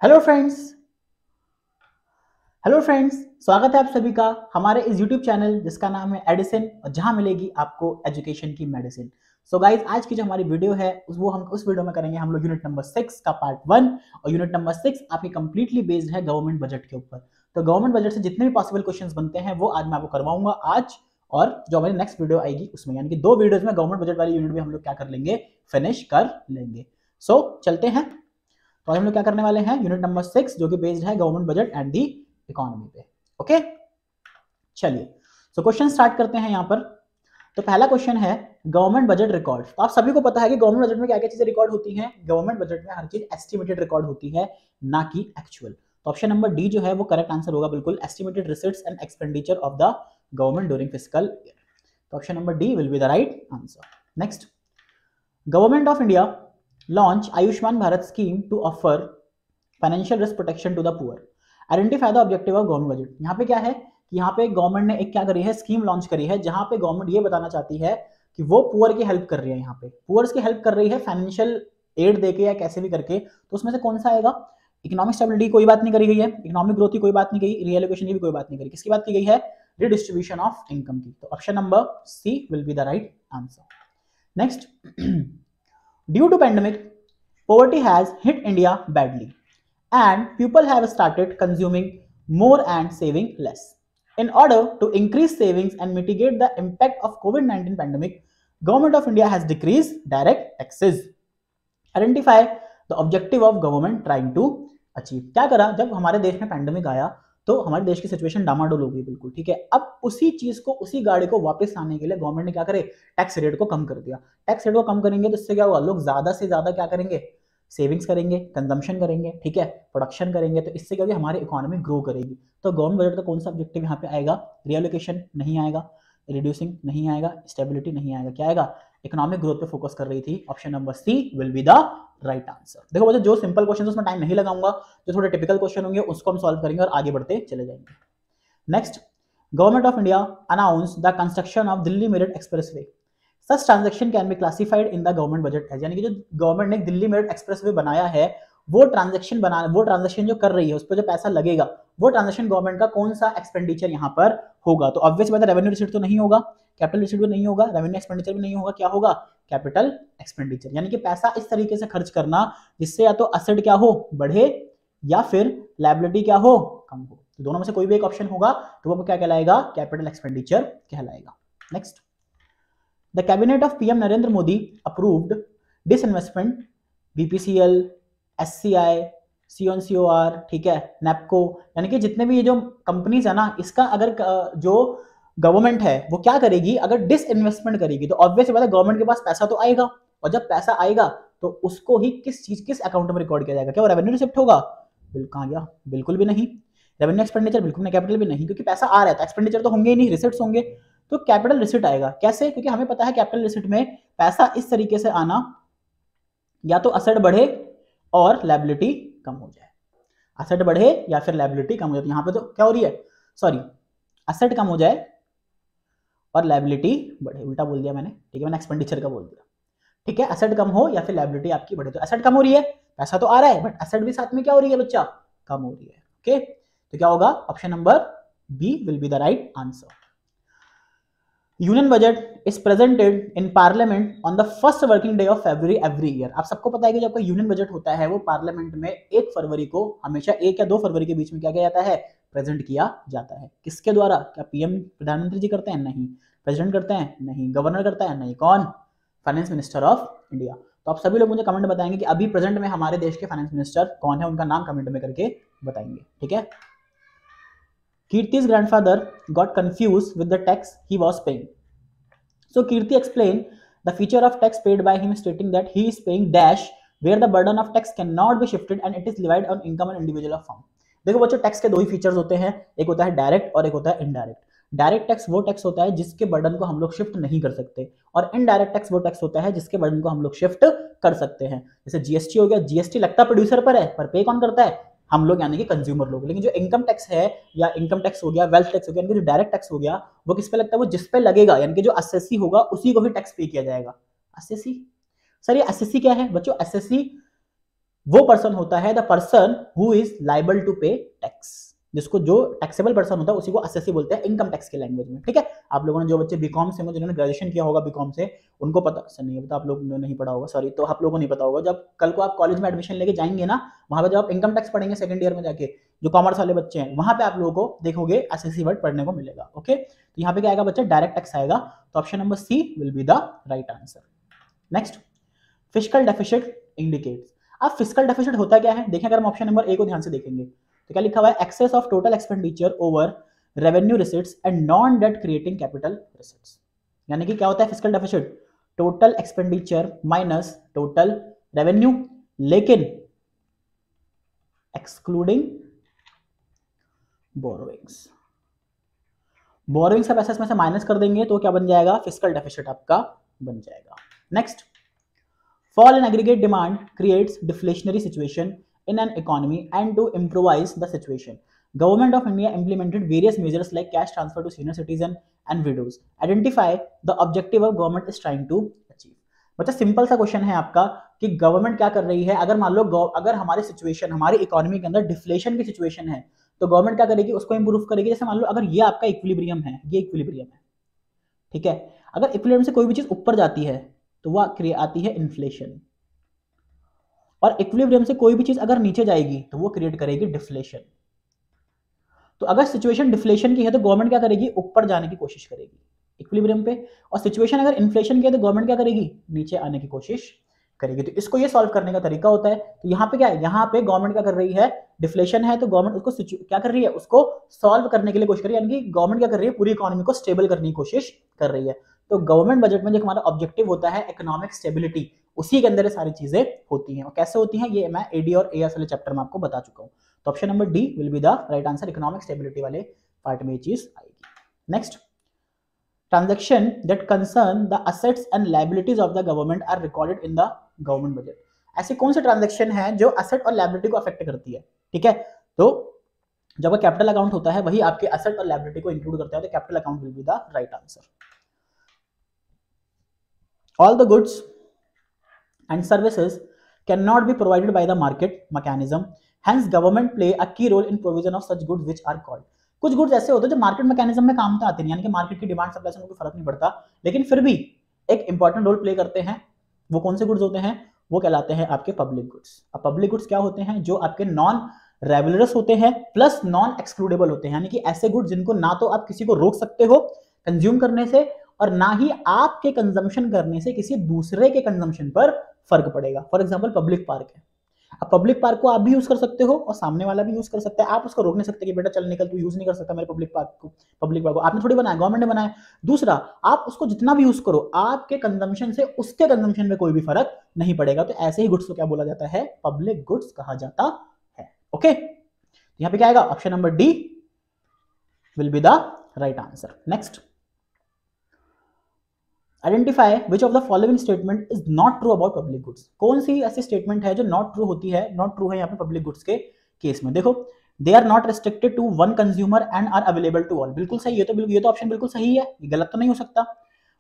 Hello friends. स्वागत है आप सभी का हमारे इस यूट्यूब चैनल जिसका नाम है एडिसन और जहां मिलेगी आपको एजुकेशन की मेडिसिन। सो गाइज, आज की जो हमारी वीडियो है वो हम उस वीडियो में करेंगे हम लोग यूनिट नंबर 6 का पार्ट 1। और यूनिट नंबर 6 आपकी कंप्लीटली बेस्ड है गवर्नमेंट बजट के ऊपर। तो गवर्नमेंट बजट से जितने भी पॉसिबल क्वेश्चंस बनते हैं वो आज मैं आपको करवाऊंगा आज, और जो हमारी नेक्स्ट वीडियो आएगी उसमें, यानी कि 2 वीडियोस में गवर्नमेंट बजट वाली यूनिट भी हम लोग क्या कर लेंगे, फिनिश कर लेंगे। सो चलते हैं। तो आज हम लोग क्या करने वाले हैं, यूनिट नंबर 6 जो कि बेस्ड है government budget and the economy पे। ओके, चलिए सो क्वेश्चन स्टार्ट करते हैं यहाँ पर। तो पहला क्वेश्चन है गवर्नमेंट बजट रिकॉर्ड। तो आप सभी को पता है कि गवर्नमेंट बजट में क्या क्या चीजें रिकॉर्ड होती हैं। गवर्नमेंट बजट में हर चीज एस्टिमेटेड रिकॉर्ड होती है, ना कि एक्चुअल। तो ऑप्शन नंबर डी जो है वो करेक्ट आंसर होगा, बिल्कुल। Estimated receipts and expenditure of the government during fiscal year. तो option number D will be the right answer. Next, government of India launch Ayushman Bharat scheme to offer financial risk protection to the poor. Identify the objective of government budget. यहाँ पे क्या है कि यहाँ पे government ने एक क्या करी है, स्कीम लॉन्च करी है जहाँ पे गवर्नमेंट ये बताना चाहती है कि वो पुअर की हेल्प कर रही है। यहाँ पे पुअर्स की हेल्प कर रही है फाइनेंशियल एड देके या कैसे भी करके। तो उसमें से कौन सा आएगा? इकोनॉमिक स्टेबिलिटी कोई बात नहीं करी गई है, इकोनॉमिक ग्रोथ की कोई बात नहीं कही, रीएलोकेशन की भी कोई बात नहीं करी। किसकी बात की गई है? रिडिस्ट्रीब्यूशन ऑफ इनकम की। तो option number C will be the right answer. Next, due to pandemic, poverty has hit India badly, and people have started consuming more and saving less. In order to increase savings and mitigate the impact of COVID-19 pandemic, Government of India has decreased direct taxes. Identify the objective of government trying to achieve. क्या करा? जब हमारे देश में pandemic आया तो हमारे देश की सिचुएशन डामाडोल हो गई, बिल्कुल ठीक है। अब उसी चीज को, उसी गाड़ी को वापस लाने के लिए गवर्नमेंट ने क्या करे, टैक्स रेट को कम कर दिया। टैक्स रेट को कम करेंगे तो इससे क्या होगा, लोग ज्यादा से ज्यादा क्या करेंगे, सेविंग्स करेंगे, कंजम्पशन करेंगे, ठीक है, प्रोडक्शन करेंगे। तो इससे क्या होगी, हमारी इकोनॉमी ग्रो करेगी। तो गवर्नमेंट बजट का कौन सा ऑब्जेक्टिव यहाँ पे आएगा? रिएलोकेशन नहीं आएगा, रिड्यूसिंग नहीं आएगा, स्टेबिलिटी नहीं आएगा। क्या आएगा? इकोनॉमिक ग्रोथ पे फोकस कर रही थी। Option number C will be the right answer. देखो बच्चों, जो सिंपल क्वेश्चन उसमें टाइम नहीं लगाऊंगा, जो थोड़े टिपिकल क्वेश्चन होंगे उसको हम सॉल्व करेंगे और आगे बढ़ते चले जाएंगे। Next, government of India announce the construction of Delhi Meerut expressway. Such transaction can be classified in the government budget as, यानी कि जो गवर्नमेंट ने दिल्ली मेरठ एक्सप्रेसवे बनाया है वो ट्रांजैक्शन जो कर रही है उस पर जो पैसा लगेगा वो ट्रांजैक्शन गवर्नमेंट का कौन सा एक्सपेंडिचर यहाँ पर होगा? तो ऑब्वियस बात है, रेवेन्यू रिसीट तो नहीं होगा, कैपिटल रिसीट भी नहीं होगा, रेवेन्यू एक्सपेंडिचर भी नहीं होगा। क्या होगा? Capital expenditure. यानी कि पैसा इस तरीके से खर्च करना जिससे या तो असेट क्या हो, बढ़े, या फिर लायबिलिटी क्या हो, कम हो। तो दोनों में से कोई भी एक ऑप्शन होगा तो वो क्या कहलाएगा? कैपिटल एक्सपेंडिचर कहलाएगा। Next, the cabinet of PM Narendra Modi approved disinvestment BPCL, SCI, CONCOR, ठीक है, नेपको, यानी कि जितने भी ये जो कंपनीज है ना, इसका अगर जो गवर्नमेंट है वो क्या करेगी, अगर डिसइन्वेस्टमेंट करेगी तो ऑब्वियस बात है गवर्नमेंट के पास पैसा तो आएगा, और जब पैसा आएगा तो उसको ही किस अकाउंट में रिकॉर्ड किया जाएगा? क्या वो रेवेन्यू रिसिप्ट होगा? बिल्कुल, कहाँ गया, बिल्कुल भी नहीं। रेवेन्यू एक्सपेंडिचर बिल्कुल नहीं, कैपिटल भी नहीं, क्योंकि पैसा आ रहा है तो एक्सपेंडिचर तो होंगे ही नहीं, रिसिट्स होंगे। तो कैपिटल रिसिट आएगा। कैसे? क्योंकि हमें पता है कैपिटल रिसिट में पैसा इस तरीके से आना, या तो असेट बढ़े और लायबिलिटी कम हो जाए, असेट बढ़े या फिर लायबिलिटी कम हो जाए। यहाँ पे तो क्या हो रही है, सॉरी, असेट कम हो जाए और लायबिलिटी बढ़े, उल्टा बोल दिया मैंने, ठीक है, मैंने एक्सपेंडिचर का बोल दिया, ठीक है। असेट कम हो या फिर लायबिलिटी आपकी बढ़े। तो असेट कम हो रही है, पैसा तो आ रहा है बट असेट भी साथ में क्या हो रही है बच्चा, कम हो रही है। ओके, तो क्या होगा? Option number B will be the right answer. Union budget is presented in parliament on the first working day of February every year. आप सबको पता है कि जब आपका यूनियन बजट होता है वो पार्लियामेंट में 1 फरवरी को, हमेशा 1 या 2 फरवरी के बीच में क्या किया जाता है, प्रेजेंट किया जाता है। किसके द्वारा? क्या पीएम, प्रधानमंत्री जी करते हैं? नहीं। प्रेसिडेंट करते हैं? नहीं। गवर्नर करता है? नहीं। कौन? Finance minister of India. तो आप सभी लोग मुझे कमेंट बताएंगे कि अभी प्रेजेंट में हमारे देश के फाइनेंस मिनिस्टर कौन है, उनका नाम कमेंट में करके बताएंगे, ठीक है। कीर्ति's grandfather got confused with the tax he was paying. So Kirti explained the feature of tax paid by him, stating that he is paying dash where the burden of tax cannot be shifted and it is levied on income and individual of firm. देखो बच्चों, tax के 2 ही features होते हैं, एक होता है direct और एक होता है इनडायरेक्ट। डायरेक्ट टैक्स वो टैक्स होता है जिसके बर्डन को हम लोग शिफ्ट नहीं कर सकते, और इनडायरेक्ट टैक्स वो टैक्स होता है जिसके बर्डन को हम लोग शिफ्ट कर सकते हैं। जैसे जीएसटी हो गया, जीएसटी लगता प्रोड्यूसर पर है पर पे कौन करता है, हम लोग, यानी कि कंज्यूमर लोग। लेकिन जो इनकम टैक्स है, या इनकम टैक्स हो गया, वेल्थ टैक्स हो गया, यानी कि जो डायरेक्ट टैक्स हो गया वो किस पे लगता है, वो जिस पे लगेगा, यानी कि जो असेसी होगा उसी को भी टैक्स पे किया जाएगा। असेसी, सर ये असेसी क्या है बच्चों? असेसी वो पर्सन होता है the person who is liable to pay tax, जिसको जो टैक्सेबल पर्सन होता है उसी को असेसी बोलते हैं इनकम टैक्स के लैंग्वेज में। ठीक है, आप लोगों ने जो बच्चे बीकॉम से जिन्होंने ग्रेजुएशन किया होगा बीकॉम से, उनको पता नहीं है, आप लोगों ने नहीं पढ़ा होगा, सॉरी, तो आप लोगों को नहीं पता होगा। जब कल को आप कॉलेज में एडमिशन लेके जाएंगे ना, वहां पे जब आप इनकम टैक्स पढ़ेंगे सेकंड ईयर में जाके, जो कॉमर्स वाले बच्चे हैं, वहां पे आप लोगों को देखोगे असेसी वर्ड पढ़ने को मिलेगा। ओके, तो यहाँ पे क्या आएगा बच्चा, डायरेक्ट टैक्स आएगा, तो option number C will be the right answer. Next, fiscal deficit indicates. अब फिस्कल डेफिसिट होता क्या है, देखें अगर हम ऑप्शन नंबर ए को ध्यान से देखेंगे तो क्या लिखा हुआ है, excess of total expenditure over revenue receipts and non debt creating capital receipts. यानी कि क्या होता है fiscal deficit, total expenditure minus total revenue, लेकिन एक्सक्लूडिंग बोरोइंग्स। बोरोइंग्स का पैसा इसमें से माइनस कर देंगे तो क्या बन जाएगा, फिस्कल डेफिसिट आपका बन जाएगा। Next, fall in aggregate demand creates deflationary situation in an economy, and to improvise the situation, Government of India implemented various measures like cash transfer to senior citizen and widows. Identify the objective of government is trying to achieve. बच्चा simple सा question है आपका कि government क्या कर रही है, अगर मान लो अगर हमारी सिचुएशन, हमारी इकोनॉमी के अंदर डिफ्लेशन की सिचुएशन है, तो गवर्नमेंट क्या करेगी, उसको इंप्रूव करेगी। जैसे मान लो अगर ये आपका इक्विलिब्रियम है, ये इक्विलिब्रियम है, ठीक है, अगर इक्विलिब्रियम से कोई भी चीज ऊपर जाती है तो वह आती है इन्फ्लेशन, और इक्विलिब्रियम से कोई भी चीज अगर नीचे जाएगी तो वो क्रिएट करेगी डिफ्लेशन। तो अगर सिचुएशन डिफ्लेशन की है तो गवर्नमेंट क्या करेगी, ऊपर जाने की कोशिश करेगी इक्विलिब्रियम पे, और सिचुएशन अगर इन्फ्लेशन की है तो गवर्नमेंट क्या करेगी, नीचे आने की कोशिश करेगी। तो इसको ये सॉल्व करने का तरीका होता है, तो यहाँ पे क्या है, यहाँ पे गवर्नमेंट क्या कर रही है, डिफ्लेशन है तो गवर्नमेंट उसको क्या कर रही है, उसको सॉल्व करने के लिए कोशिश कर रही है, यानी कि गवर्नमेंट क्या कर रही है, पूरी इकोनॉमी को स्टेबल करने की कोशिश कर रही है। तो गवर्नमेंट बजट में जो हमारा ऑब्जेक्टिव होता है इकोनॉमिक स्टेबिलिटी, उसी के अंदर ये सारी चीजें होती हैं। और कैसे होती हैं ये मैं एडी और एएस वाले चैप्टर में आपको बता चुका हूं। तो option number D will be the right answer, economic stability वाले पार्ट में ये चीज आएगी। Next, transaction that concern the assets and liabilities of the government are recorded in the government budget. ऐसे कौन से ट्रांजैक्शन है जो असेट और लायबिलिटी को अफेक्ट करती है, ठीक है, तो जब कैपिटल अकाउंट होता है वही आपके असेट और लायबिलिटी को इंक्लूड करता है, तो capital account will be the right answer. All the goods and services cannot be provided by the market mechanism, hence government play a key role in provision of such goods which are called। कुछ goods ऐसे होते हैं जो market mechanism में काम तो आते नहीं, यानी कि मार्केट की डिमांड सप्लाई से उनको फर्क नहीं पड़ता, लेकिन फिर भी एक इंपॉर्टेंट रोल प्ले करते हैं। वो कौन से गुड्स होते हैं, वो कहलाते हैं आपके पब्लिक गुड्स। अब पब्लिक गुड्स क्या होते हैं, जो आपके नॉन रेगुलरस होते हैं प्लस नॉन एक्सक्लूडेबल होते हैं, यानी कि ऐसे गुड्स जिनको ना तो आप किसी को रोक सकते हो कंज्यूम करने से, और ना ही आपके कंजम्पशन करने से किसी दूसरे के कंजम्पशन पर फर्क पड़ेगा। फॉर एग्जांपल पब्लिक पार्क है, अब पब्लिक पार्क को आप भी यूज कर सकते हो और सामने वाला भी यूज कर सकता है, आप उसको रोक नहीं सकते कि बेटा चल निकल, तू यूज नहीं कर सकता मेरे पब्लिक पार्क को। पब्लिक पार्क को आपने थोड़ी बनाया, गवर्नमेंट ने बनाया। दूसरा, आप उसको जितना भी यूज करो, आपके कंजम्पशन से उसके कंजम्पशन में कोई भी फर्क नहीं पड़ेगा। तो ऐसे ही गुड्स को क्या बोला जाता है, पब्लिक गुड्स कहा जाता है। ओके, यहाँ पे क्या आएगा, option number D will be the right answer. Next, identify which of the following statement is not true about public goods. कौन सी ऐसी स्टेटमेंट है जो नॉट ट्रू होती है, नॉट ट्रू है यहाँ पे पब्लिक गुड्स के केस में। देखो, they are not restricted to one consumer and are available to all, बिल्कुल सही है, ये तो ऑप्शन बिल्कुल सही है, ये गलत तो नहीं हो सकता।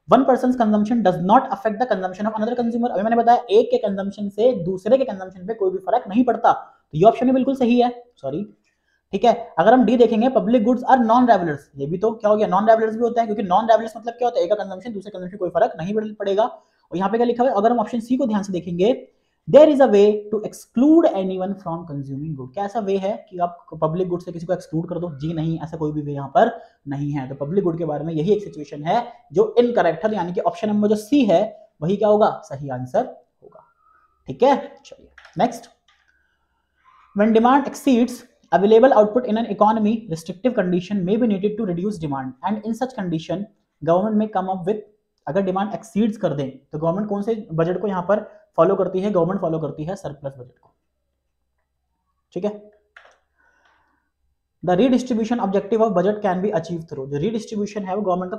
One person consumption does not affect the consumption of another consumer, अभी मैंने बताया एक के कंजम्पशन से दूसरे के कंजम्पशन पे कोई भी फर्क नहीं पड़ता, तो ये ऑप्शन बिल्कुल सही है, सॉरी, ठीक है। अगर हम डी देखेंगे, पब्लिक गुड्स आर नॉन रेवलर्स, ये भी तो क्या हो गया, नॉन रेवलर्स भी होता है, क्योंकि नॉन रेवलर्स मतलब क्या होता है, एक का कंजम्पशन दूसरे कंजम्पशन कोई फर्क नहीं पड़ेगा। और यहाँ पे क्या लिखा हुआ है, अगर हम ऑप्शन सी को ध्यान से देखेंगे, there is a way to exclude anyone from consuming good. क्या ऐसा वे है कि आप पब्लिक गुड से किसी को एक्सक्लूड कर दो, जी नहीं, ऐसा कोई भी वे यहाँ पर नहीं है। तो पब्लिक गुड के बारे में यही एक सिचुएशन है जो इनकरेक्ट है, यानी कि ऑप्शन नंबर जो सी है वही क्या होगा, सही आंसर होगा, ठीक है। चलिए next, when demand exceeds available output in an economy, restrictive condition may be needed to reduce demand, and in such condition government may come up with, अगर डिमांड एक्सीड्स कर दें तो गवर्नमेंट कौन से बजट को यहां पर फॉलो करती है, गवर्नमेंट फॉलो करती है सरप्लस बजट को, ठीक है। The redistribution objective of budget can be achieve through, जो रीडिस्ट्रीब्यूशन है वो गवर्नमेंट का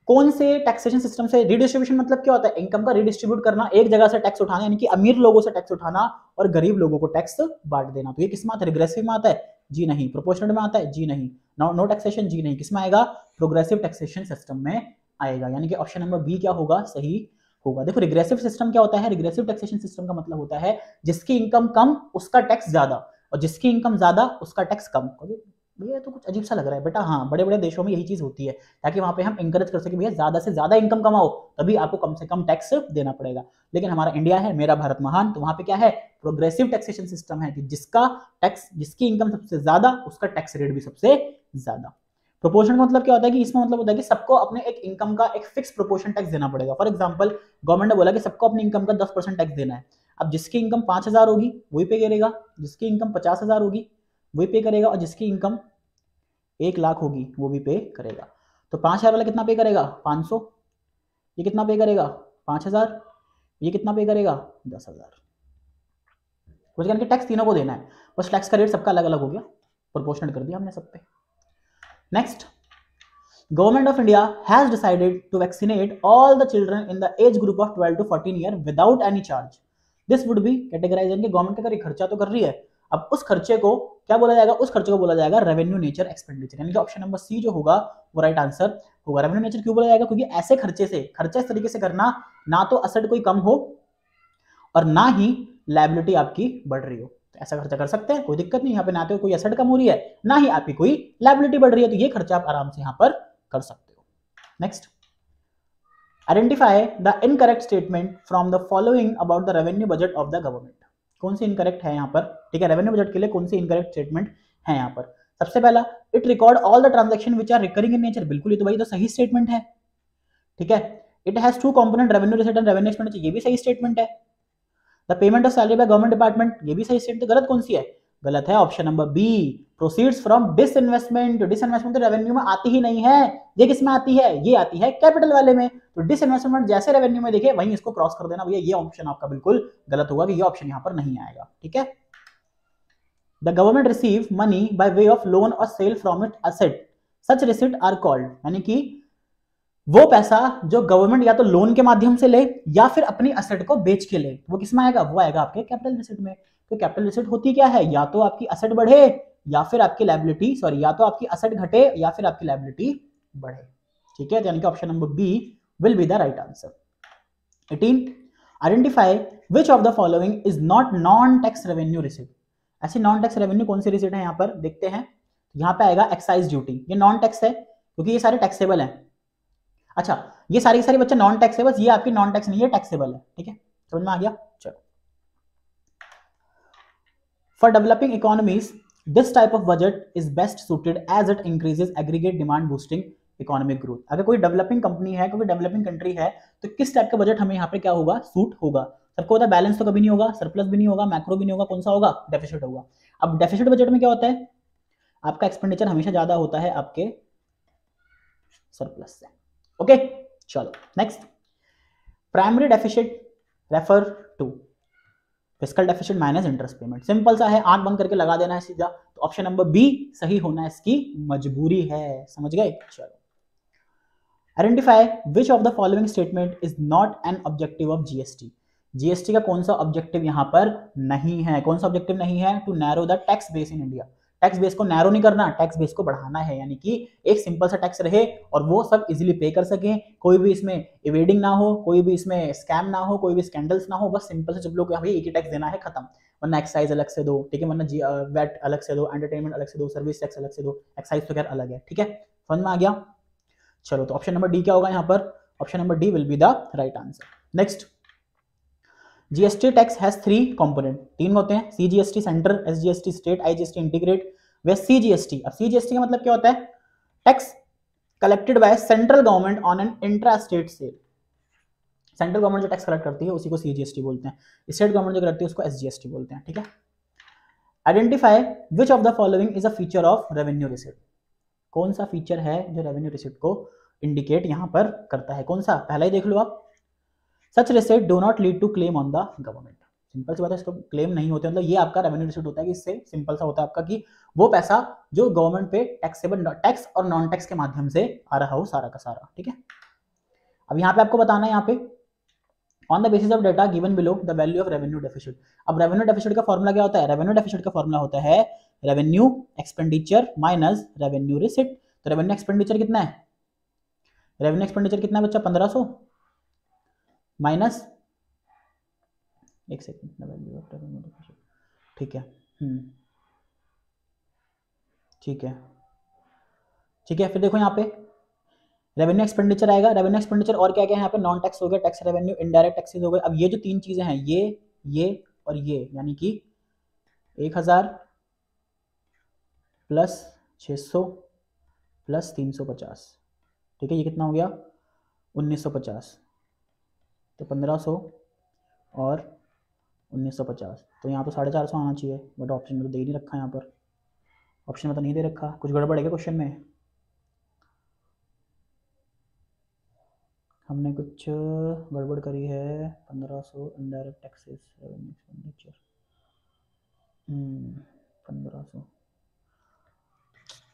कौन से टैक्सेशन सिस्टम से, रीडिस्ट्रीब्यूशन मतलब क्या होता है, इनकम का रीडिस्ट्रीब्यूट करना, एक जगह से टैक्स उठाना, यानी कि अमीर लोगों से टैक्स उठाना और गरीब लोगों को टैक्स बांट देना। तो ये किस में आता है, रिग्रेसिव में आता है, जी नहीं। प्रोपोर्शनल में आता है, जी नहीं। नो टैक्सेशन, जी नहीं। किस में आएगा, प्रोग्रेसिव टैक्सेशन सिस्टम में आएगा, यानी कि ऑप्शन नंबर बी क्या होगा, सही होगा। देखो रिग्रेसिव सिस्टम क्या होता है, रिग्रेसिव टैक्सेशन सिस्टम का मतलब होता है जिसकी इनकम कम उसका टैक्स ज्यादा, और जिसकी इनकम ज्यादा उसका टैक्स कम। भैया तो कुछ अजीब सा लग रहा है बेटा, हाँ बड़े बड़े देशों में यही चीज होती है, ताकि वहां पे हम इंकरेज कर सके भैया ज्यादा से ज्यादा इनकम कमाओ, तभी आपको कम से कम टैक्स देना पड़ेगा। लेकिन हमारा इंडिया है, मेरा भारत महान, तो वहां पे क्या है, प्रोग्रेसिव टैक्सेशन सिस्टम है कि जिसका टैक्स, जिसकी इनकम सबसे ज्यादा उसका टैक्स रेट भी सबसे ज्यादा। प्रोपोर्शन का मतलब क्या होता है कि इसमें मतलब होता है कि सबको अपने एक इनकम का एक फिक्स प्रोपोर्शन टैक्स देना पड़ेगा। फॉर एग्जांपल गवर्नमेंट ने बोला कि सबको अपनी इनकम का 10% टैक्स देना है। अब जिसकी इनकम 5,000 होगी वही पे करेगा, जिसकी इनकम 50,000 होगी वही पे करेगा, और जिसकी इनकम 1,00,000 होगी वो भी पे करेगा। तो 5,000 वाला कितना पे करेगा, 500। ये कितना पे करेगा, 5,000। ये कितना पे करेगा, 10,000। कुछ कि टैक्स तीनों को देना है, बस टैक्स का रेट सबका अलग अलग हो गया, प्रोपोर्शनल कर दिया हमने सब पे। Next, government of India has decided to vaccinate all the children in the age group of 12 to 14 year without any charge. This would be categorised, यानी गवर्नमेंट अगर खर्चा तो कर रही है, अब उस खर्चे को क्या बोला जाएगा, उस खर्चे को बोला जाएगा रेवेन्यू नेचर एक्सपेंडिचर, यानी कि ऑप्शन नंबर सी जो होगा वो राइट आंसर होगा। रेवेन्यू नेचर क्यों बोला जाएगा, क्योंकि ऐसे खर्चे से, खर्चा इस तरीके से करना ना तो असेट कोई कम हो और ना ही लायबिलिटी आपकी बढ़ रही हो। तो ऐसा खर्चा कर सकते हैं, कोई दिक्कत नहीं, यहाँ पे ना तो कोई एसेट कम हो रही है ना ही आपकी कोई लायबिलिटी बढ़ रही है, तो ये खर्चा आप आराम से यहाँ पर कर सकते हो। Next, identify the incorrect statement from the following about the revenue budget of the government. कौन सी इनकरेक्ट है यहाँ पर, ठीक है, रेवेन्यू बजट के लिए कौन सी इनकरेक्ट स्टेटमेंट है यहाँ पर। सबसे पहला, it record all the transaction which are recurring in nature. बिल्कुल, ये तो भाई तो सही स्टेटमेंट है, ठीक है। It has two component, revenue receipt and revenue expenditure, ये भी सही स्टेटमेंट है। The payment of salary by government department, ये भी सही स्टेटमेंट। गलत कौन सी है, गलत है option number B, proceeds from disinvestment. Disinvestment तो रेवेन्यू में आती ही नहीं है, ये किस में आती है, ये आती है कैपिटल वाले में। तो डिसइन्वेस्टमेंट जैसे रेवेन्यू में देखे वहीं इसको क्रॉस कर देना भैया, ये ऑप्शन आपका बिल्कुल गलत होगा कि ये ऑप्शन यहां पर नहीं आएगा, ठीक है। The government receive money by way of loan और sale from it asset, such receipt are called, यानी कि वो पैसा जो गवर्नमेंट या तो लोन के माध्यम से ले या फिर अपनी असेट को बेच के ले, वो किसमें आएगा, वो आएगा आपके कैपिटल रिसीट में। तो कैपिटल रिसीट होती क्या है, या तो आपकी असेट बढ़े या फिर आपकी लायबिलिटी, सॉरी, या तो आपकी असेट घटे या फिर आपकी लायबिलिटी बढ़े, ठीक है। यानी कि option number B will be the right answer. 18, identify which of the following is not non tax revenue receipt. ऐसी नॉन टैक्स रेवेन्यू कौन सी रिसीट है, यहाँ पर देखते हैं। यहाँ पे आएगा एक्साइज ड्यूटी, ये नॉन टैक्स है क्योंकि ये सारे टैक्सेबल हैं। अच्छा, ये सारी की सारी बच्चे नॉन टैक्स है, बस ये आपकी नॉन टैक्स नहीं है, टैक्सेबल है, ठीक है, समझ में आ गया। चलो, for developing economies this type of budget is best suited as it increases aggregate demand boosting economic growth. अगर कोई डेवलपिंग कंपनी है, कोई डेवलपिंग कंट्री है, तो किस टाइप का बजट हमें यहाँ पे क्या होगा, सूट होगा। सबको होता है बैलेंस तो कभी नहीं होगा, सरप्लस भी नहीं होगा, मैक्रो भी नहीं होगा, कौन सा होगा, डेफिसिट होगा। अब डेफिसिट बजट में क्या होता है, आपका एक्सपेंडिचर हमेशा ज्यादा होता है आपके सरप्लस से, ओके। चलो next, primary deficit refer to fiscal deficit minus interest payment. Simple सा है, आंख बंद करके लगा देना है सीधा, तो ऑप्शन नंबर बी सही होना है, इसकी मजबूरी है, समझ गए। चलो, identify which of the following statement is not an objective of GST. GST का कौन सा ऑब्जेक्टिव यहां पर नहीं है, कौन सा ऑब्जेक्टिव नहीं है, to narrow the tax base in India. Tax base को नैरो नहीं करना, टैक्स बेस को बढ़ाना है, यानी कि एक सिंपल सा टैक्स रहे और वो सब इजीली पे कर सकें, कोई भी इसमें इवेडिंग ना हो, कोई भी इसमें स्कैम ना हो, कोई भी स्कैंडल्स ना हो, बस सिंपल से जब लोग भाई एक ही टैक्स देना है, खत्म। वरना एक्साइज अलग से दो, ठीक है, वरना वैट अलग से दो, एंटरटेनमेंट अलग से दो, सर्विस टैक्स अलग से दो, एक्साइज तो खैर अलग है, ठीक है, समझ में आ गया। चलो, तो ऑप्शन नंबर डी क्या होगा यहाँ पर, option number D will be the right answer. Next, GST tax has 3 component, 3 होते हैं, CGST centre, SGST state, IGST integrate. वे सीजीएसटी, अब सीजीएसटी का मतलब क्या होता है, tax collected by central government on an intra state sale. Central government जो टैक्स कलेक्ट करती है उसी को सीजीएसटी बोलते हैं, स्टेट गवर्नमेंट जो करती है उसको एसजीएसटी बोलते हैं, ठीक है। Identify which of the following is a feature of revenue receipt. कौन सा फीचर है जो रेवेन्यू रिसीट को इंडिकेट यहां पर करता है, कौन सा, पहला ही देख लो आप। Such receipt do not lead to claim on the government. Simple सी बात है, इसको क्लेम नहीं होते, मतलब ये आपका रेवेन्यू रिसीट होता है कि इससे सिंपल सा होता है आपका कि वो पैसा जो गवर्नमेंट पे टैक्सेबल, टैक्स और नॉन टैक्स के माध्यम से आ रहा हो सारा का सारा, ठीक है। अब यहाँ पे आपको बताना है, यहाँ पे on the basis of data given below the value of revenue deficit. अब रेवेन्यू डेफिसिट का फॉर्मूला क्या होता है, रेवेन्यू डेफिसिट का फॉर्मूला होता है revenue expenditure minus revenue receipt. तो रेवेन्यू एक्सपेंडिचर कितना है, रेवेन्यू एक्सपेंडिचर कितना है बच्चा, 1500 माइनस, एक सेकेंड, वैल्यू ऑफ रेवेन्यू, ठीक है, ठीक है, ठीक है। फिर देखो यहाँ पे रेवेन्यू एक्सपेंडिचर आएगा, रेवेन्यू एक्सपेंडिचर और क्या क्या है यहाँ पे, नॉन टैक्स हो गया, टैक्स रेवेन्यू, इनडायरेक्ट टैक्सेस हो गए। अब ये जो तीन चीजें हैं, ये और ये, यानी कि 1000 प्लस 600 प्लस 350, ठीक है, ये कितना हो गया 1950, तो 1500 और 1950, तो यहाँ तो 450 आना चाहिए, बट ऑप्शन में तो दे ही नहीं रखा, यहाँ पर ऑप्शन में तो नहीं दे रखा, कुछ गड़बड़ है क्या क्वेश्चन में? हमने कुछ गड़बड़ करी है। 1500 इनडायरेक्ट टैक्सेस, रेवेन्यू एक्सपेंडिचर, 1500,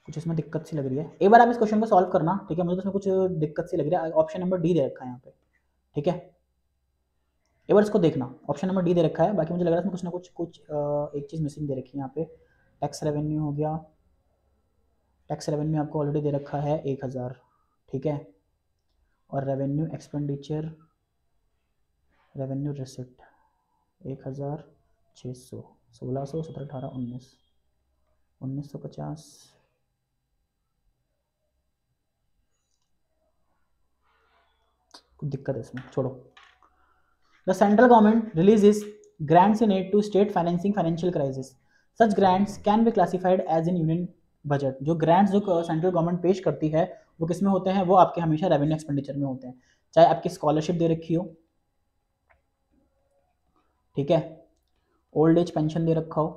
कुछ इसमें दिक्कत सी लग रही है। एक बार आप इस क्वेश्चन को सॉल्व करना, ठीक है, मुझे तो इसमें कुछ दिक्कत सी लग रही है। ऑप्शन नंबर डी दे रखा है यहाँ पे, ठीक है, एक बार इसको देखना, ऑप्शन नंबर डी दे रखा है, बाकी मुझे लग रहा है इसमें कुछ ना कुछ एक चीज़ मिसिंग दे रखी है यहाँ पे। टैक्स रेवेन्यू हो गया, टैक्स रेवेन्यू आपको ऑलरेडी दे रखा है 1000, ठीक है, और रेवेन्यू एक्सपेंडिचर, रेवेन्यू रिसिप्ट 1600, 1600, 17, 18, 19, 1950, कुछ दिक्कत है इसमें, छोड़ो। The central government releases grants in aid to state financing financial crisis. Such grants can be classified as in union budget. जो grants जो सेंट्रल गवर्नमेंट पेश करती है वो किस में होते हैं, वो आपके हमेशा रेवेन्यू एक्सपेंडिचर में होते हैं, चाहे आपकी स्कॉलरशिप दे रखी हो, ठीक है, ओल्ड एज पेंशन दे रखा हो,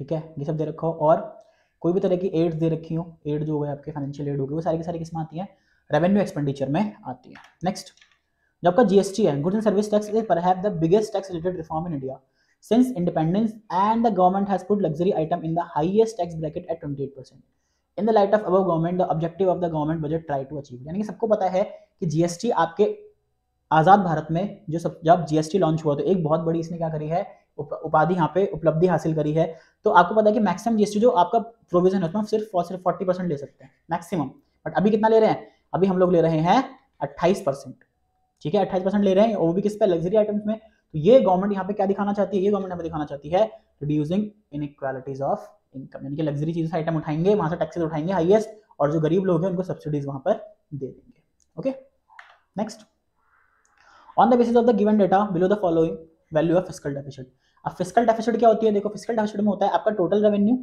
ठीक है, ये सब दे रखा हो, और कोई भी तरह की एड्स दे रखी हो, एड जो हो गए आपके फाइनेंशियल एड हो गए, वो सारी की सारी किस में आती है, रेवेन्यू एक्सपेंडिचर में आती है। नेक्स्ट, जो आपका जीएसटी है, goods and service tax, is perhaps the biggest tax related reform in India since independence, and the government has put luxury item in the highest tax bracket at 28%। In the light of above government the objective of the government budget try to achieve, यानी कि सबको पता है कि GST आपके आज़ाद भारत में जब GST launch हुआ तो एक बहुत बड़ी इसने क्या करी है, उपाधि यहाँ पे उपलब्धि हासिल करी है। तो आपको पता है कि मैक्सिमम जीएसटी जो आपका प्रोविजन है उसमें सिर्फ 40% ले सकते हैं मैक्सिमम, बट अभी कितना ले रहे हैं, अभी हम लोग ले रहे हैं 28%, ठीक है, 28% ले रहे हैं, और वो भी किस पे, लग्जरी आइटम्स में। तो ये गवर्नमेंट यहाँ पे क्या दिखाना चाहती है, ये गवर्नमेंट हमें दिखाना चाहती है रिड्यूसिंग इनइक्वालिटीज ऑफ इनकम, यानी कि लग्जरी चीज से आइटम उठाएंगे, वहां से टैक्सेस उठाएंगे हाईएस्ट, और जो गरीब लोग हैं उनको सब्सिडीज वहां पर दे देंगे। Okay, next, on the basis of the given data below the following value of fiscal deficit. अब फिस्कल डेफिसिट क्या होती है, देखो फिस्कल डेफिसिट में होता है आपका टोटल रेवेन्यू,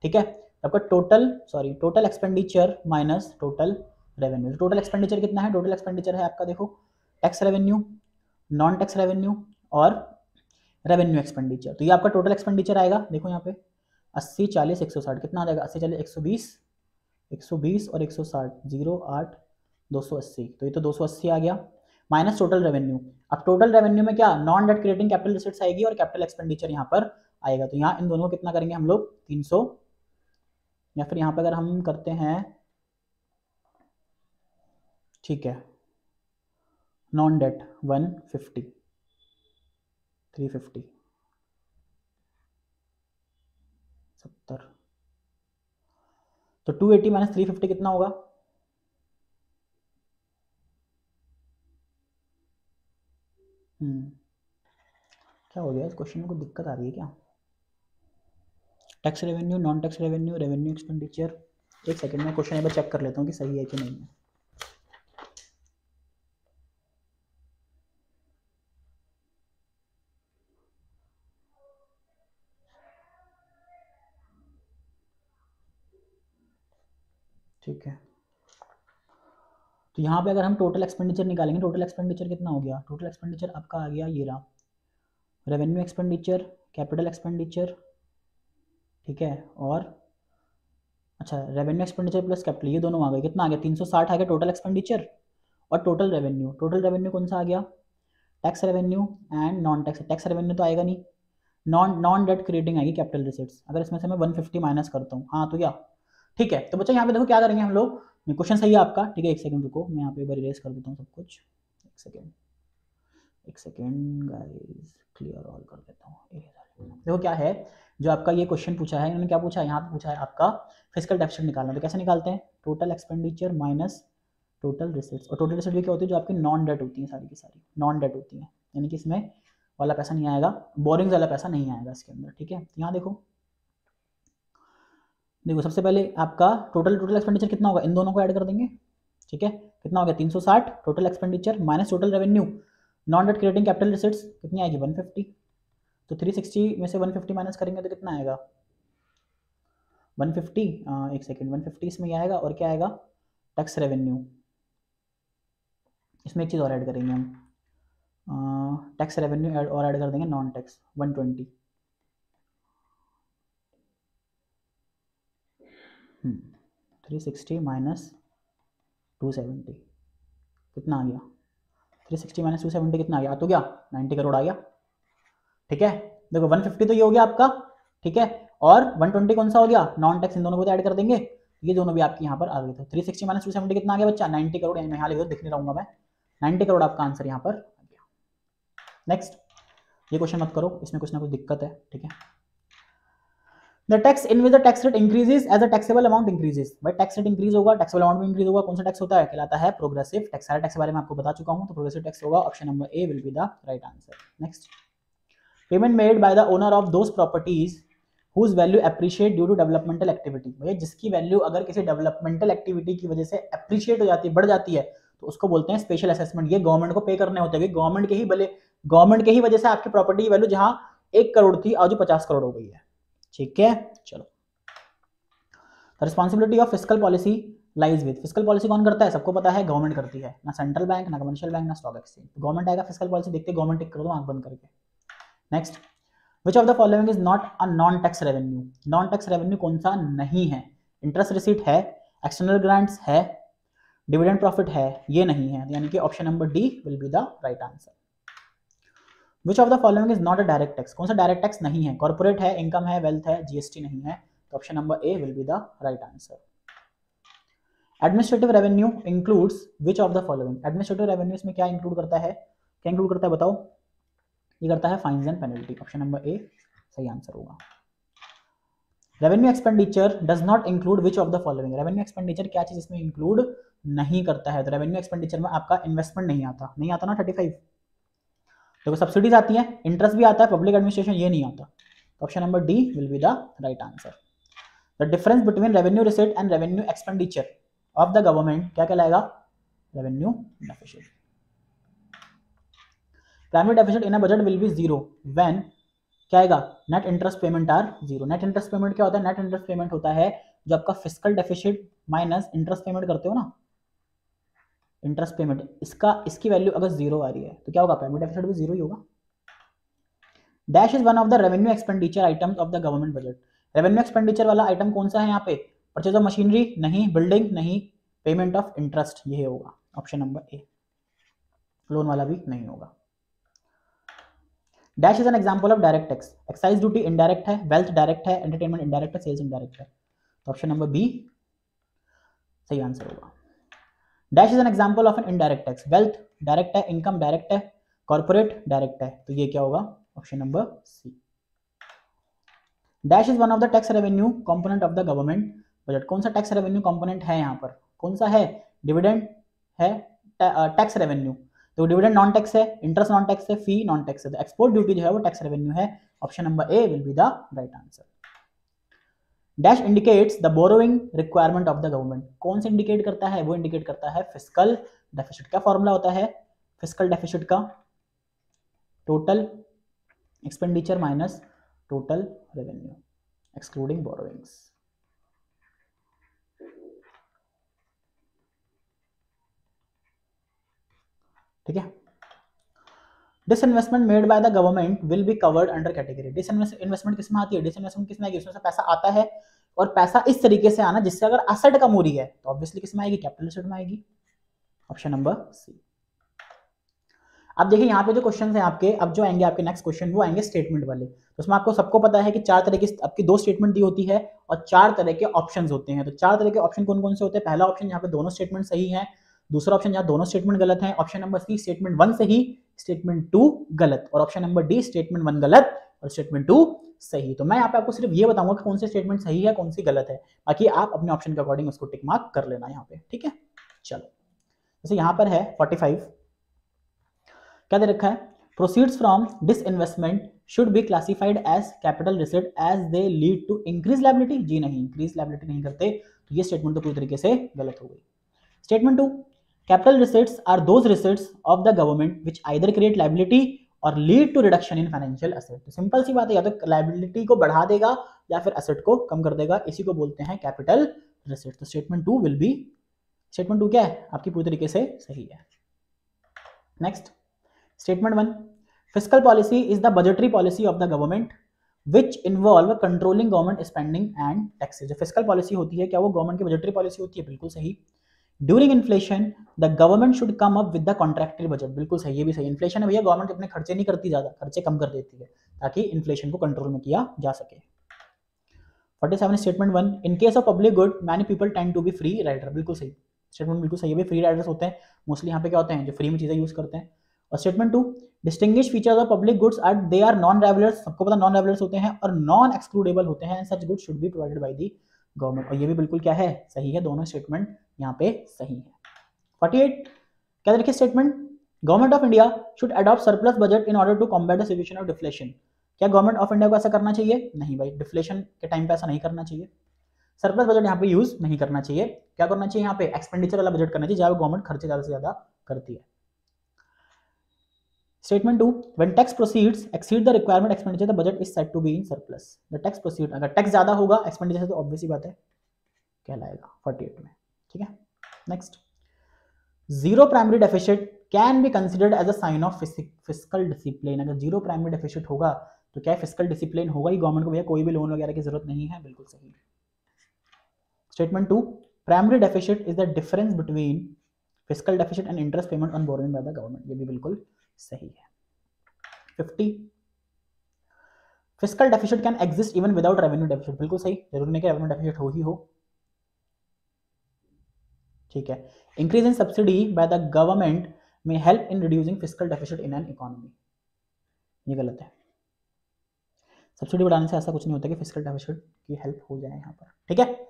ठीक है, आपका total expenditure minus total revenue. Total expenditure कितना है, टोटल एक्सपेंडिचर है आपका, देखो tax revenue, non tax revenue और रेवेन्यू एक्सपेंडिचर, तो ये आपका टोटल एक्सपेंडिचर आएगा, देखो यहाँ पे 80, 40, 160, कितना आ जाएगा, 80, 40, 120, 120 और 160, 0, 8, 280, तो ये तो 280 आ गया, माइनस टोटल रेवेन्यू। अब टोटल रेवेन्यू में क्या, non debt creating capital receipts आएगी और कैपिटल एक्सपेंडिचर यहाँ पर आएगा, तो यहाँ इन दोनों को कितना करेंगे हम लोग 300, या फिर यहाँ पर अगर हम करते हैं, ठीक है, नॉन डेट 150, 350, 70, तो 280 माइनस 350 कितना होगा, क्या हो गया इस क्वेश्चन में, कुछ दिक्कत आ रही है क्या? Tax revenue, non tax revenue, revenue expenditure, एक सेकंड में क्वेश्चन एक बार चेक कर लेता हूँ कि सही है कि नहीं है। ठीक है, तो यहाँ पे अगर हम टोटल एक्सपेंडिचर निकालेंगे, टोटल एक्सपेंडिचर कितना हो गया, टोटल एक्सपेंडिचर आपका आ गया ये रहा, रेवेन्यू एक्सपेंडिचर, कैपिटल एक्सपेंडिचर, ठीक है, और अच्छा रेवेन्यू एक्सपेंडिचर प्लस कैपिटल, ये दोनों आ गए, कितना आ गया 360 आ गया टोटल एक्सपेंडिचर, और टोटल रेवेन्यू कौन सा आ गया, tax revenue and non tax, tax revenue तो आएगा नहीं, नॉन डेट क्रिएटिंग आएगी कैपिटल रिसिट्स, अगर इसमें से मैं 150 माइनस करता हूँ, हाँ तो क्या, ठीक है, तो बच्चा यहाँ पे देखो क्या करेंगे हम लोग, क्वेश्चन सही है आपका, ठीक है, एक सेकंड रुको, मैं यहाँ पे एक बार इरेज कर देता हूँ सब कुछ, एक सेकेंड गाइस, क्लियर ऑल कर देता हूँ। देखो क्या है, जो आपका ये क्वेश्चन पूछा है, इन्होंने क्या पूछा है, यहाँ पे पूछा है आपका फिस्कल डेफिसिट निकालना, तो कैसे निकालते हैं, total expenditure minus total receipts, और टोटल रिसिट भी क्या होती है, जो आपकी नॉन डेट होती है, सारी की सारी नॉन डेट होती है, यानी कि इसमें वाला पैसा नहीं आएगा, बोरिंग्स वाला पैसा नहीं आएगा इसके अंदर, ठीक है। यहाँ देखो देखो सबसे पहले आपका टोटल एक्सपेंडिचर कितना होगा, इन दोनों को ऐड कर देंगे, ठीक है। कितना हो गया 360 total expenditure minus total revenue, non debt creating capital receipts कितनी आएगी 150, तो 360 में से 150 माइनस करेंगे तो कितना आएगा 150, एक सेकेंड 150 इसमें आएगा, और क्या आएगा टैक्स रेवेन्यू, इसमें एक चीज़ और ऐड करेंगे हम, टैक्स रेवेन्यू और ऐड कर देंगे नॉन टैक्स 120, 360 माइनस 270 कितना आ गया, 360 माइनस 270 कितना आ गया, तो क्या 90 करोड़ आ गया, ठीक है। देखो 150 तो ये हो गया आपका, ठीक है, और 120 कौन सा हो गया नॉन टैक्स, इन दोनों को तो ऐड कर देंगे, ये दोनों भी आपके यहाँ पर आ गए थे। 360 माइनस 270 कितना आ गया बच्चा 90 करोड़, मैं यहाँ लिख दिख नहीं रहूंगा मैं, 90 करोड़ आपका आंसर यहाँ पर आ गया। नेक्स्ट, ये क्वेश्चन मत करो, इसमें कुछ ना कुछ दिक्कत है, ठीक है। The tax in which the tax rate increases as the taxable amount increases, भाई टैक्स रेट इंक्रीज होगा, टैक्सेबल अमाउंट भी इंक्रीज होगा, कौन सा टैक्स होता है, कहलाता है प्रोग्रेसिव टैक्स। सारे टैक्स के बारे में आपको बता चुका हूं, तो प्रोग्रेसिव टैक्स होगा, option number A will be the right answer. Next, payment made by the owner of those properties whose value appreciate due to developmental activity, भाई जिसकी वैल्यू अगर किसी डेवलपमेंटल एक्टिविटी की वजह से अप्रिशिएट हो जाती है, बढ़ जाती है, तो उसको बोलते हैं स्पेशल असेसमेंट। ये गवर्नमेंट को पे करने होते हैं, गवर्नमेंट के ही वजह से आपकी प्रॉपर्टी की वैल्यू जहां 1 करोड़ थी आज 50 करोड़ हो गई है, ठीक है। चलो, responsibility of fiscal policy lies with, fiscal policy कौन करता है, सबको पता है गवर्नमेंट करती है, ना सेंट्रल बैंक, ना कमर्शियल बैंक, ना स्टॉक एक्सचेंज, गवर्नमेंट आएगा फिस्कल पॉलिसी देखते गवर्नमेंट टिक कर दो आंख बंद करके। Next, which of the following is not a non tax revenue, non tax revenue कौन सा नहीं है, इंटरेस्ट रिसीट है, एक्सटर्नल ग्रांट्स है, डिविडेंड प्रॉफिट है, ये नहीं है, यानी कि option number D will be the right answer. Which of the following is not a direct tax, कौन सा डायरेक्ट टैक्स नहीं है, कॉर्पोरेट है, इनकम है, वेल्थ है, जीएसटी नहीं है, तो option number A will be the right answer. Administrative revenue includes which of the following, administrative revenue इसमें क्या इंक्लूड करता है, क्या इंक्लूड करता है बताओ, ये करता है fines and penalty, option number A सही आंसर होगा। Revenue expenditure does not include which of the following, revenue expenditure क्या चीज इसमें इंक्लूड नहीं करता है, तो रेवेन्यू एक्सपेंडिचर में आपका इन्वेस्टमेंट नहीं आता, नहीं आता ना 35, देखो सब्सिडीज आती है, इंटरेस्ट भी आता है, पब्लिक एडमिनिस्ट्रेशन ये नहीं आता, option number D will be the right answer. The difference between revenue receipt and revenue expenditure of the government क्या कहलाएगा, revenue deficit. Primary deficit in a budget will be zero when क्या आएगा, net interest payment are zero. Net interest payment क्या होता है, net interest payment होता है जो आपका fiscal deficit minus interest payment करते हो ना, इंटरेस्ट पेमेंट, इसकी वैल्यू अगर जीरो आ रही है तो क्या होगा, प्राइमरी डेफिसिट भी जीरो ही होगा। Dash is one of the revenue expenditure items of the government budget, revenue expenditure वाला आइटम कौन सा है यहाँ पे, परचेज ऑफ मशीनरी नहीं, बिल्डिंग नहीं, पेमेंट ऑफ इंटरेस्ट ये होगा, ऑप्शन नंबर ए। लोन वाला भी नहीं होगा। Dash is an example of direct tax, excise duty indirect है, वेल्थ डायरेक्ट है, एंटरटेनमेंट इनडायरेक्ट है, सेल्स इनडायरेक्ट है, तो ऑप्शन नंबर बी सही आंसर होगा। Dash is an example of an indirect tax, wealth direct है, इनकम डायरेक्ट है, corporate direct है, तो ये क्या होगा, option number C. Dash is one of the tax revenue component of the government budget, कौन सा टैक्स रेवेन्यू कंपोनेंट है यहाँ पर, कौन सा है, डिविडेंड है, टैक्स रेवेन्यू, तो डिविडेंड नॉन टैक्स है, इंटरेस्ट नॉन टैक्स है, फी नॉन टैक्स है, तो एक्सपोर्ट ड्यूटी जो है वो टैक्स रेवेन्यू है, option number A will be the right answer. Dash indicates the borrowing requirement of the government, कौन से इंडिकेट करता है, वो इंडिकेट करता है फिस्कल डेफिसिट। क्या फॉर्मूला होता है फिस्कल डेफिसिट का, total expenditure minus total revenue excluding borrowings. ठीक है, disinvestment made by the government will be covered under category, disinvestment किसमें आती है, डिसइन्वेस्टमेंट किसमें आएगी, उसमें से पैसा आता है और पैसा इस तरीके से आना जिससे अगर एसेट कम हो रही है तो ऑब्वियसली किसमें आएगी, कैपिटल एसेट में आएगी, ऑप्शन नंबर सी। अब देखिए यहाँ पे जो क्वेश्चन है आपके, अब जो आएंगे आपके नेक्स्ट क्वेश्चन वो आएंगे स्टेटमेंट वाले, तो उसमें आपको सबको पता है कि 4 तरह की आपकी 2 स्टेटमेंट दी होती है और 4 तरह के ऑप्शंस होते हैं, तो 4 तरह के ऑप्शन कौन कौन से होते हैं, पहला ऑप्शन यहाँ पे दोनों स्टेटमेंट सही है, दूसरा ऑप्शन जहाँ दोनों स्टेटमेंट गलत है, ऑप्शन नंबर सी स्टेटमेंट 1 सही, स्टेटमेंट 2 गलत, और ऑप्शन नंबर डी स्टेटमेंट 1 गलत और स्टेटमेंट 2 सही। तो मैं यहाँ पे आपको सिर्फ ये बताऊंगा कि कौन सी स्टेटमेंट सही है कौन सी गलत है, बाकी आप अपने ऑप्शन के अकॉर्डिंग उसको टिक मार्क कर लेना यहाँ पे, ठीक है। चलो जैसे यहाँ पर है 45, क्या दे रखा है, proceeds from disinvestment should be classified as capital receipt as they lead to increase liability. जी नहीं, इंक्रीज लायबिलिटी नहीं करते, तो ये स्टेटमेंट तो पूरी तरीके से गलत हो गई। Statement 2, capital receipts are those receipts of the government which either create liability or lead to reduction in financial asset. तो सिंपल सी बात है, या तो लायबिलिटी को बढ़ा देगा या फिर एसेट को कम कर देगा, इसी को बोलते हैं कैपिटल रिसिट। तो स्टेटमेंट 2 विल बी, स्टेटमेंट 2 क्या है आपकी पूरी तरीके से सही है। Next, statement 1, fiscal policy is the budgetary policy of the government which involve controlling government spending and taxes. जो फिस्कल पॉलिसी होती है क्या वो गवर्नमेंट की बजटरी पॉलिसी होती है? बिल्कुल सही। During inflation the government should come up with the contracted budget. बिल्कुल सही, ये भी सही। इन्फ्लेशन है भैया, गवर्नमेंट अपने खर्चे नहीं करती, ज्यादा खर्चे कम कर देती है ताकि इन्फ्लेशन को कंट्रोल में किया जा सके। 47 statement 1, in case of public good many people tend to be free rider. बिल्कुल सही, स्टेटमेंट बिल्कुल सही है, फ्री राइडर्स होते हैं मोस्टली। यहाँ पे क्या होते हैं, जो फ्री में चीजें यूज करते हैं। और statement 2, distinguish features of public goods are they are non rivals. सबको पता नॉन रेवुलर्स होते हैं और नॉन एक्सक्लूडेबल होते हैं, such goods should be provided by the government. और ये भी बिल्कुल क्या है, सही है, दोनों स्टेटमेंट यहाँ पे सही है। 48, क्या देखिए statement, government of India should adopt surplus budget in order to combat the situation of deflation. क्या गवर्नमेंट ऑफ इंडिया को ऐसा करना चाहिए? नहीं भाई, डिफ्लेशन के टाइम पे ऐसा नहीं करना चाहिए। सरप्लस बजट यहाँ पे यूज नहीं करना चाहिए। क्या करना चाहिए यहाँ पे, एक्सपेंडिचर वाला बजट करना चाहिए जहां गवर्नमेंट खर्चे ज्यादा से ज्यादा करती है। Statement 2, when tax proceeds exceed the requirement expenditure the budget is said to be in surplus. The tax proceed, अगर टैक्स ज्यादा होगा एक्सपेंडिचर से तो ऑब्वियस ही बात है कहलाएगा 48 में। ठीक है, next, zero primary deficit can be considered as a sign of fiscal discipline. अगर जीरो प्राइमरी डेफिसिट होगा तो क्या फिस्कल डिसिप्लिन होगा ही गवर्नमेंट को, भैया कोई भी लोन वगैरह की जरूरत नहीं है। बिल्कुल सही। Statement 2, primary deficit is the difference between fiscal deficit and interest payment on borrowing bye the government. ये भी बिल्कुल सही है। 50, fiscal deficit can exist even without revenue deficit. बिल्कुल सही, जरूरी नहीं कि रेवेन्यू डेफिसिट हो ही हो। ठीक है, increase in subsidy by the government may help in reducing fiscal deficit in an economy. ये गलत है, सब्सिडी बढ़ाने से ऐसा कुछ नहीं होता कि फिस्कल डेफिसिट की हेल्प हो जाए यहाँ पर। ठीक है,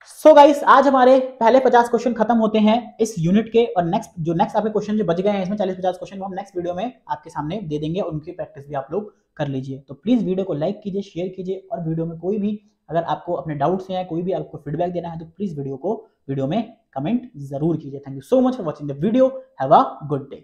सो गाइस आज हमारे पहले 50 क्वेश्चन खत्म होते हैं इस यूनिट के। और नेक्स्ट आपके क्वेश्चन जो बच गए हैं इसमें 40-50 क्वेश्चन, वो हम नेक्स्ट वीडियो में आपके सामने दे देंगे और उनकी प्रैक्टिस भी आप लोग कर लीजिए। तो प्लीज वीडियो को लाइक कीजिए, शेयर कीजिए, और वीडियो में कोई भी अगर आपको अपने डाउट्स हैं, कोई भी आपको फीडबैक देना है तो प्लीज वीडियो में कमेंट जरूर कीजिए। Thank you so much for watching the video. Have a good day.